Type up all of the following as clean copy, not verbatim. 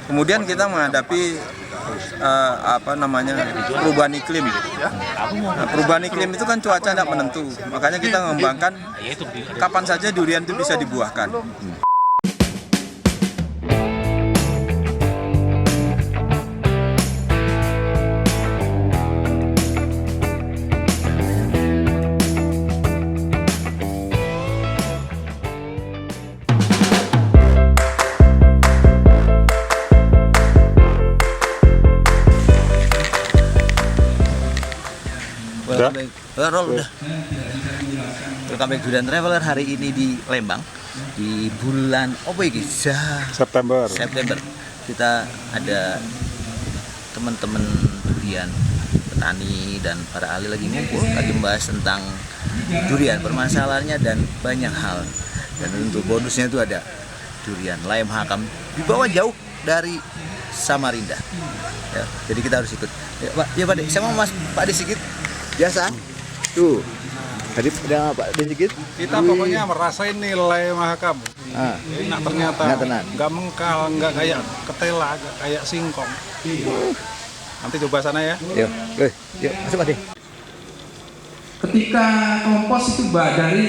Kemudian kita menghadapi perubahan iklim. Nah, perubahan iklim itu kan cuaca tidak menentu, makanya kita mengembangkan kapan saja durian itu bisa dibuahkan. Welcome back Durian Traveler. Hari ini di Lembang di bulan September. Kita ada teman-teman durian, petani dan para ahli lagi ngumpul, lagi membahas tentang durian, permasalahannya dan banyak hal. Dan untuk bonusnya itu ada durian Laim Hakam dibawa jauh dari Samarinda. Ya, jadi kita harus ikut. Ya Pak De, saya mau Pak De sedikit. Biasa tuh tadi udah Pak De sedikit. Kita pokoknya merasain nilai Mahakam. Enak ternyata. Nggak mengkal, nggak kayak ketela, nggak kayak singkong. Nanti coba sana ya. Yuk masuk Pak De. Ketika kompos itu dari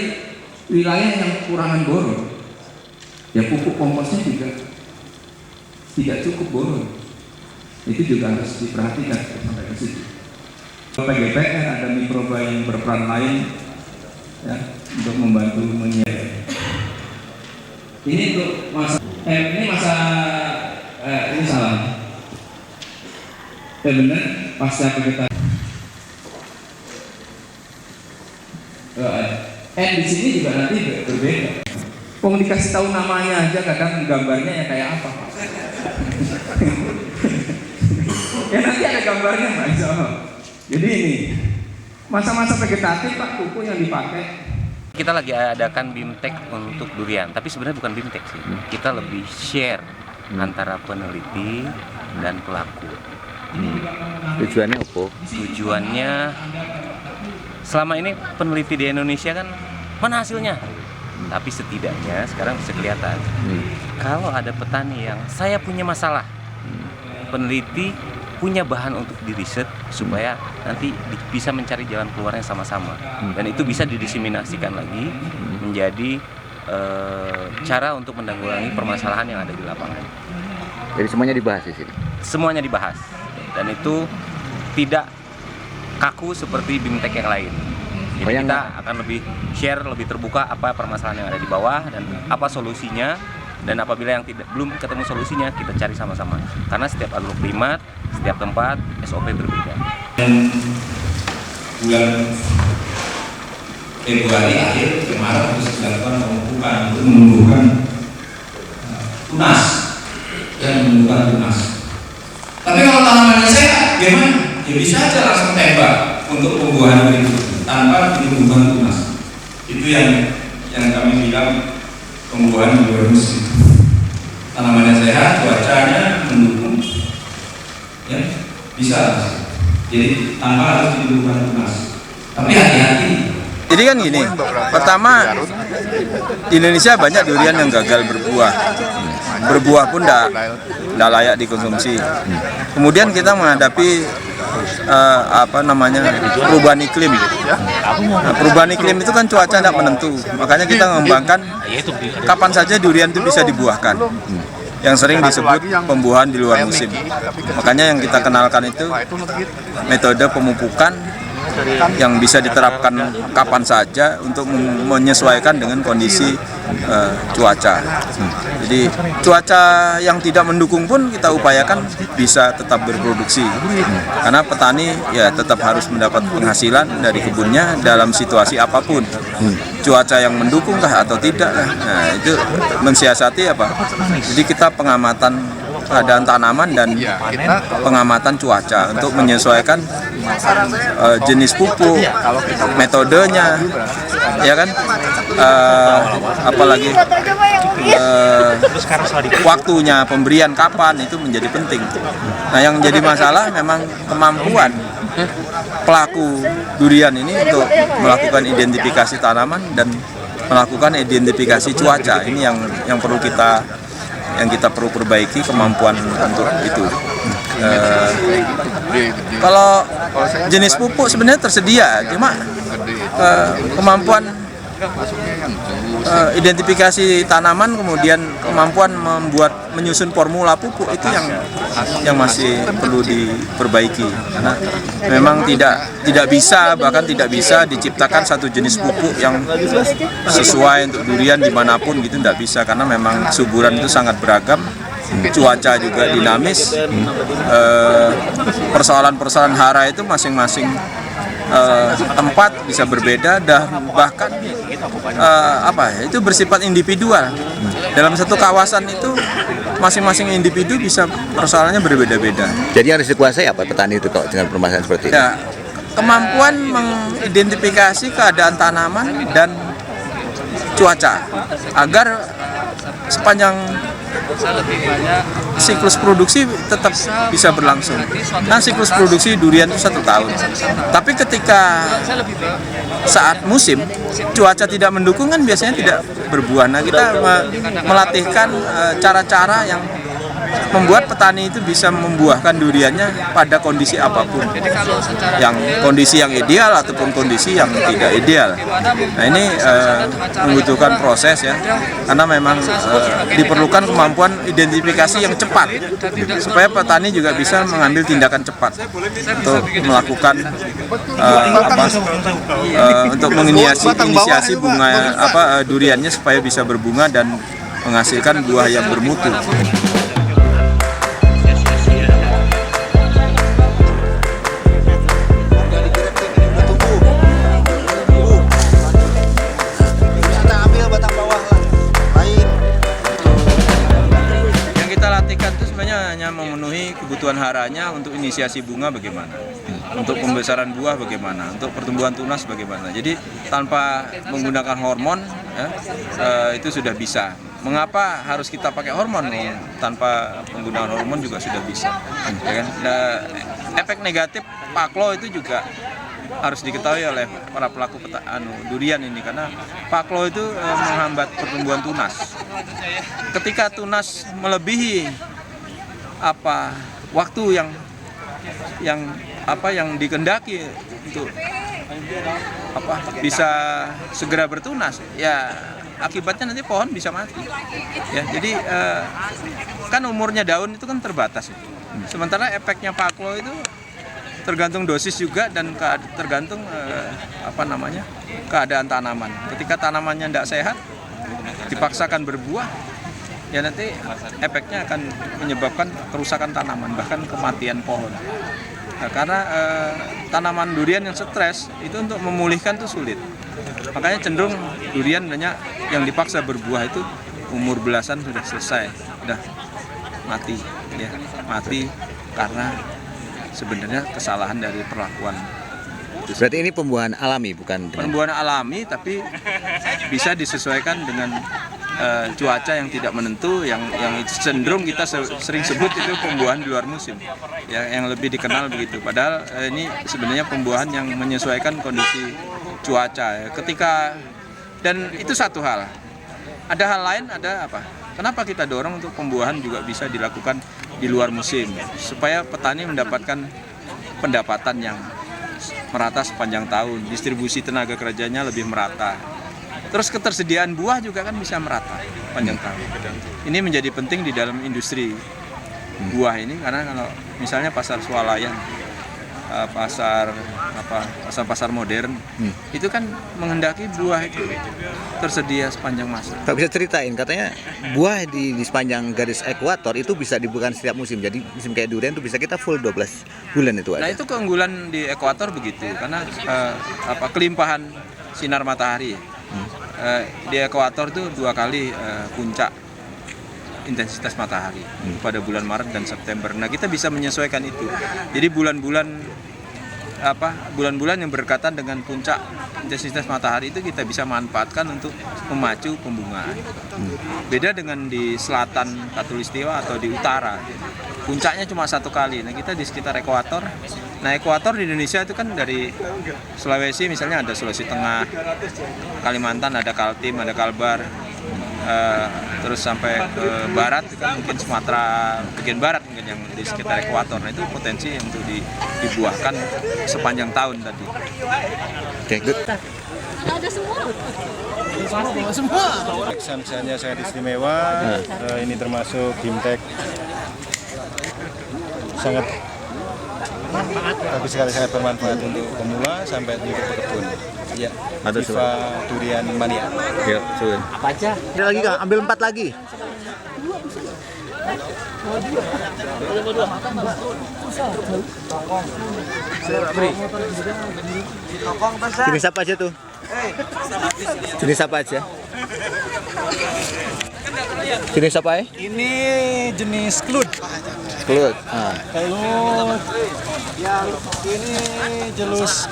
wilayah yang kekurangan boron, ya pupuk komposnya juga tidak cukup boron. Itu juga harus diperhatikan sampai ke situ. PGPR ada mikroba yang berperan lain ya, untuk membantu menyiapkan. Ini untuk masa ini salah. Benar pasca vegetasi. Di sini juga nanti berbeda. Mau dikasih tahu namanya aja kadang gambarnya ya kayak apa. Ya nanti ada gambarnya Pak Insya Allah. Jadi ini masa-masa vegetatif Pak, pupuk yang dipakai. Kita lagi adakan BIMTEK untuk durian, tapi sebenarnya bukan BIMTEK sih. Kita lebih share antara peneliti dan pelaku. Tujuannya apa? Tujuannya selama ini peneliti di Indonesia kan mana hasilnya? Tapi setidaknya sekarang bisa kelihatan. Kalau ada petani yang saya punya masalah, peneliti punya bahan untuk diriset supaya nanti bisa mencari jalan keluarnya sama-sama, dan itu bisa didiseminasikan lagi menjadi cara untuk menanggulangi permasalahan yang ada di lapangan. Jadi semuanya dibahas di sini. Semuanya dibahas, dan itu tidak kaku seperti BIMTEK yang lain. Jadi kita akan lebih share, lebih terbuka apa permasalahan yang ada di bawah dan apa solusinya. Dan apabila yang belum ketemu solusinya, kita cari sama-sama. Karena setiap agroklimat, setiap tempat, SOP berbeda. Bulan Februari akhir kemarin harus dilakukan pemupukan untuk menumbuhkan tunas dan menumbuhkan tunas. Tapi kalau tanamannya sehat, gimana? Ya bisa aja langsung tembak untuk pembuahan berikutnya tanpa menumbuhkan tunas. Itu yang kami bilang pembuahan di luar musim. Tanamannya sehat, cuacanya mendukung, ya bisa. Jadi tanpa harus ditumbuhkan tunas. Tapi hati-hati. Jadi kan gini, pertama di Indonesia banyak durian yang gagal berbuah. Berbuah pun tidak layak dikonsumsi. Kemudian kita menghadapi perubahan iklim. Nah, perubahan iklim itu kan cuaca tidak menentu, makanya kita mengembangkan kapan saja durian itu bisa dibuahkan. Yang sering disebut pembuahan di luar musim. Makanya yang kita kenalkan itu metode pemupukan yang bisa diterapkan kapan saja untuk menyesuaikan dengan kondisi cuaca. Jadi cuaca yang tidak mendukung pun kita upayakan bisa tetap berproduksi. Karena petani ya tetap harus mendapat penghasilan dari kebunnya dalam situasi apapun. Cuaca yang mendukungkah atau tidak, nah itu mensiasati apa? Jadi kita pengamatan keadaan tanaman dan pengamatan cuaca untuk menyesuaikan jenis pupuk, metodenya, ya kan, apalagi waktunya pemberian kapan itu menjadi penting. Nah yang jadi masalah memang kemampuan pelaku durian ini untuk melakukan identifikasi tanaman dan melakukan identifikasi cuaca. Ini yang perlu kita yang kita perlu perbaiki kemampuan untuk itu. Kalau jenis pupuk sebenarnya tersedia, cuma kemampuan identifikasi tanaman, kemudian kemampuan menyusun formula pupuk itu yang masih perlu diperbaiki, karena memang tidak bisa, bahkan tidak bisa diciptakan satu jenis pupuk yang sesuai untuk durian dimanapun gitu, tidak bisa, karena memang suburan itu sangat beragam, cuaca juga dinamis, persoalan-persoalan hara itu masing-masing tempat bisa berbeda, dan bahkan itu bersifat individual. Dalam satu kawasan itu masing-masing individu bisa persoalannya berbeda-beda. Jadi yang harus dikuasai apa petani itu kok dengan permasalahan seperti ini? Ya, kemampuan mengidentifikasi keadaan tanaman dan cuaca agar sepanjang siklus produksi tetap bisa berlangsung. Nah, siklus produksi durian itu 1 tahun. Tapi ketika saat musim cuaca tidak mendukung kan biasanya tidak berbuah. Nah, kita melatihkan cara-cara yang membuat petani itu bisa membuahkan duriannya pada kondisi apapun, kondisi yang ideal ataupun kondisi yang tidak ideal. Nah, ini membutuhkan proses ya, karena memang diperlukan kemampuan identifikasi yang cepat supaya petani juga bisa mengambil tindakan cepat untuk melakukan untuk menginisiasi bunga duriannya supaya bisa berbunga dan menghasilkan buah yang bermutu. Memenuhi kebutuhan haranya untuk inisiasi bunga bagaimana, untuk pembesaran buah bagaimana, untuk pertumbuhan tunas bagaimana. Jadi tanpa menggunakan hormon itu sudah bisa. Mengapa harus kita pakai hormon? Tanpa penggunaan hormon juga sudah bisa. Ya kan? Nah, efek negatif paklo itu juga harus diketahui oleh para pelaku durian ini, karena paklo itu menghambat pertumbuhan tunas. Ketika tunas melebihi waktu yang dikehendaki untuk bisa segera bertunas, ya akibatnya nanti pohon bisa mati. Ya, jadi kan umurnya daun itu kan terbatas. Sementara efeknya paklo itu tergantung dosis juga dan tergantung keadaan tanaman. Ketika tanamannya tidak sehat, dipaksakan berbuah, ya nanti efeknya akan menyebabkan kerusakan tanaman, bahkan kematian pohon. Nah, karena tanaman durian yang stres itu untuk memulihkan itu sulit. Makanya cenderung durian banyak yang dipaksa berbuah itu umur belasan sudah selesai, sudah mati, ya mati karena sebenarnya kesalahan dari perlakuan. Berarti ini pembuahan alami, bukan? Pembuahan alami, tapi bisa disesuaikan dengan cuaca yang tidak menentu, yang cenderung kita sering sebut itu pembuahan di luar musim, ya, yang lebih dikenal begitu. Padahal ini sebenarnya pembuahan yang menyesuaikan kondisi cuaca. Dan itu satu hal. Ada hal lain, ada apa? Kenapa kita dorong untuk pembuahan juga bisa dilakukan di luar musim, supaya petani mendapatkan pendapatan yang merata sepanjang tahun, distribusi tenaga kerjanya lebih merata. Terus ketersediaan buah juga kan bisa merata panjang tahun. Ini menjadi penting di dalam industri buah ini, karena kalau misalnya pasar swalayan, pasar modern, itu kan menghendaki buah itu tersedia sepanjang masa. Tak bisa ceritain, katanya buah di sepanjang garis ekuator itu bisa dibuahkan setiap musim. Jadi musim kayak durian itu bisa kita full 12 bulan itu ada. Nah, itu keunggulan di ekuator begitu, karena kelimpahan sinar matahari. Di ekuator itu 2 kali puncak intensitas matahari pada bulan Maret dan September. Nah, kita bisa menyesuaikan itu. Jadi bulan-bulan yang berdekatan dengan puncak intensitas matahari itu kita bisa manfaatkan untuk memacu pembungaan. Beda dengan di selatan Khatulistiwa atau di utara, puncaknya cuma 1 kali. Nah, kita di sekitar ekuator. Nah, ekuator di Indonesia itu kan dari Sulawesi, misalnya ada Sulawesi Tengah, Kalimantan ada Kaltim, ada Kalbar, terus sampai ke barat kan mungkin Sumatera bagian barat mungkin yang di sekitar ekuator. Nah, itu potensi untuk dibuahkan sepanjang tahun tadi. Oke, good. Ada semua. Misalnya sangat istimewa, ini termasuk Bimtek sangat bagus sekali, sangat bermanfaat untuk pemula sampai untuk pekebun. Ya, Viva Durian Mania. Ya, sudah. Apa aja? Ada lagi Kak, ambil 4 lagi. Jenis apa aja tuh? Jenis apa aja? Jenis apa ya? Ini jenis kelut. Kelut. Kalau yang ini jenis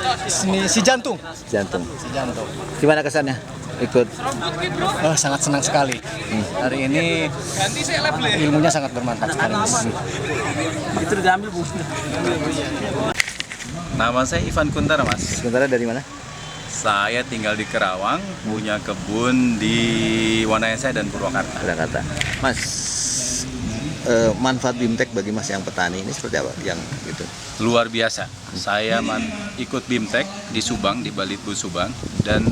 si jantung. Jantung. Si jantung. Gimana kesannya ikut? Sangat senang sekali. Hari ini ilmunya sangat bermanfaat sekali. Itu diambil Bu. Nama saya Ivan Kuntara, Mas. Sementara dari mana? Saya tinggal di Kerawang, punya kebun di Wanayasa dan Purwakarta. Purwakarta. Mas, manfaat Bimtek bagi Mas yang petani ini seperti apa? Yang gitu. Luar biasa. Saya ikut Bimtek di Subang, di Balitbu Subang, dan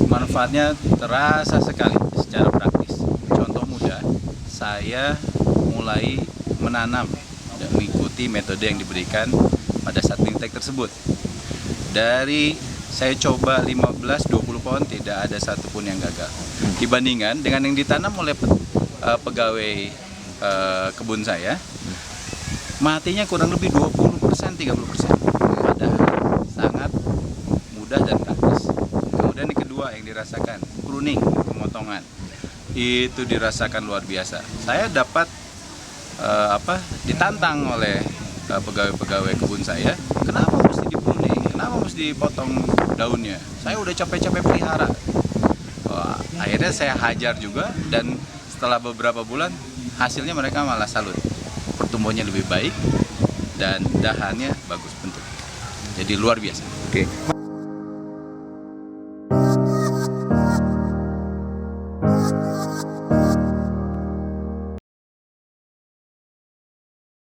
manfaatnya terasa sekali secara praktis. Contoh mudah, saya mulai menanam dan mengikuti metode yang diberikan pada saat Bimtek tersebut. Dari saya coba 15-20 pohon, tidak ada satupun yang gagal. Dibandingkan dengan yang ditanam oleh pegawai kebun saya, matinya kurang lebih 20%-30%. Padahal sangat mudah dan praktis. Kemudian yang kedua yang dirasakan, pruning, pemotongan. Itu dirasakan luar biasa. Saya dapat ditantang oleh pegawai-pegawai kebun saya, kenapa mesti di-pruning? Kenapa mesti dipotong daunnya? Saya udah capek-capek pelihara. Akhirnya saya hajar juga, dan setelah beberapa bulan hasilnya mereka malah salut. Pertumbuhannya lebih baik dan dahannya bagus bentuk. Jadi luar biasa. Oke.